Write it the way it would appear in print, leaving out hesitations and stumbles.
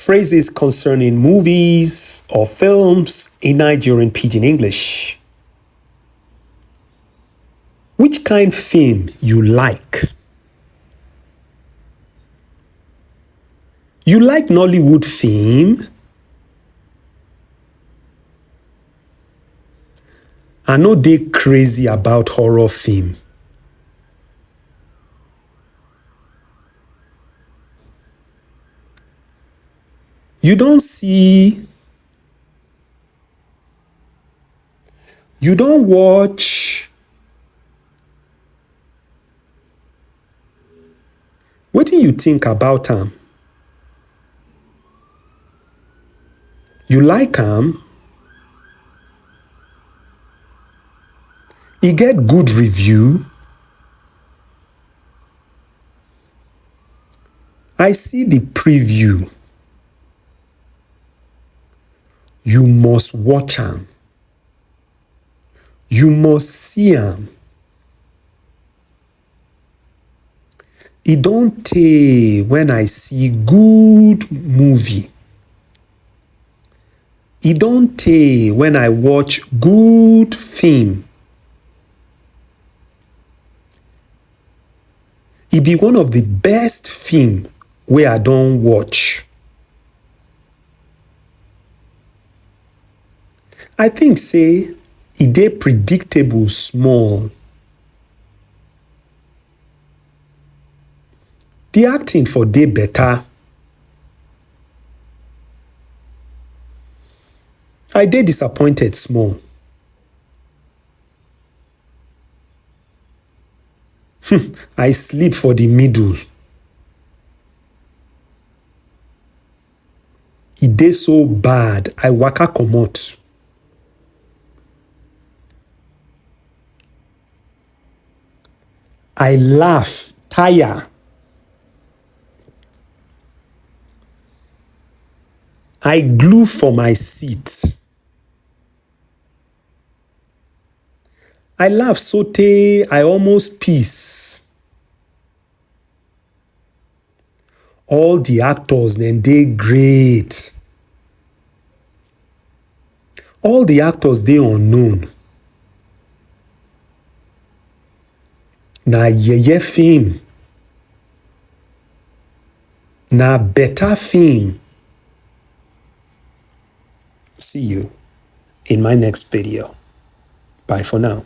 Phrases concerning movies or films in Nigerian Pidgin English. Which kind film you like? You like Nollywood film? I know they crazy about horror film. You don't watch Wetin you think about am? You like am? E get good review? I see the preview. You must watch am. You must see am. E don tey when I see good movie. E don tey when I watch good film. E be one of the best film wey I don watch. I think say e dey predictable small. The acting for dey better. I dey disappointed small. I sleep for the middle. E dey so bad, I waka comot. I laugh, tire. I glue for my seat. I laugh sotey I almost piss. All the actors dem dey great. All the actors dey unknown. Na yeye film. Na better film. See you in my next video. Bye for now.